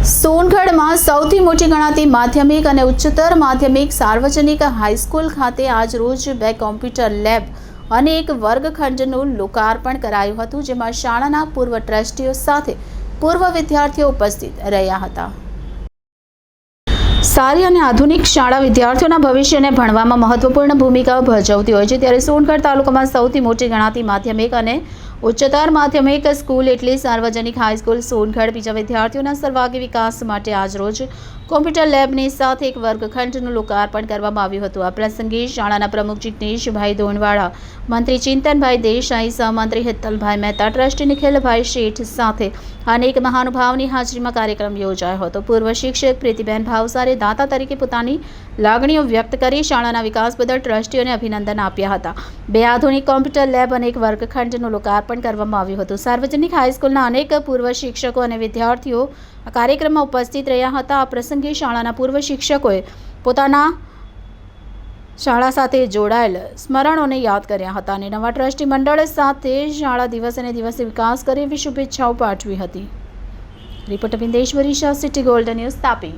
સોનગઢમાં સૌથી મોટી ગણાતી માધ્યમિક અને ઉચ્ચતર માધ્યમિક સાર્વજનિક હાઈસ્કૂલ ખાતે આજ રોજ 2 કોમ્પ્યુટર લેબ અને એક વર્ગખંડનું લોકાર્પણ કરાયું હતું, જેમાં શાળાના પૂર્વ ટ્રસ્ટીઓ સાથે પૂર્વ વિદ્યાર્થીઓ ઉપસ્થિત રહ્યા હતા। સારી અને આધુનિક શાળા વિદ્યાર્થીઓના ભવિષ્યને ભણવામાં મહત્વપૂર્ણ ભૂમિકા ભજવતી હોય છે, ત્યારે સોનગઢ તાલુકામાં સૌથી મોટી ગણાતી માધ્યમિક અને ઉચ્ચતર માધ્યમિક સ્કૂલ એટલે સાર્વજનિક હાઈસ્કૂલ સોનગઢ બીજા વિદ્યાર્થીઓના સર્વાંગી વિકાસ માટે આજરોજ કોમ્પ્યુટર લેબની સાથે એક વર્ગખંડનું લોકાર્પણ કરવામાં આવ્યું હતું। આ પ્રસંગે શાળાના પ્રમુખ જિગ્નેશભાઈ ધોનવાડા, મંત્રી ચિંતનભાઈ દેસાઈ, સહમંત્રી હેતલભાઈ મહેતા, ટ્રસ્ટી નિખિલભાઈ શેઠ સાથે અનેક મહાનુભાવોની હાજરીમાં કાર્યક્રમ યોજાયો હતો। પૂર્વ શિક્ષક પ્રીતિબેન ભાવસારે દાતા તરીકે પોતાની લાગણીઓ વ્યક્ત કરી શાળાના વિકાસ બદલ ટ્રસ્ટીઓને અભિનંદન આપ્યા હતા। 2 આધુનિક કોમ્પ્યુટર લેબ અને એક વર્ગખંડનું લોકાર્પણ કરવામાં આવ્યું હતું। સાર્વજનિક હાઈસ્કૂલના અનેક પૂર્વ શિક્ષકો અને વિદ્યાર્થીઓ આ કાર્યક્રમમાં ઉપસ્થિત રહ્યા હતા। આ પ્રસંગે શાળાના પૂર્વ શિક્ષકોએ પોતાના શાળા સાથે જોડાયેલ સ્મરણોને યાદ કર્યા હતા અને નવા ટ્રસ્ટી મંડળ સાથે શાળા દિવસ અને દિવસે વિકાસ કરે એવી શુભેચ્છાઓ પાઠવી હતી। Reporter Vindeshwari Shah, city golden news, Tapi.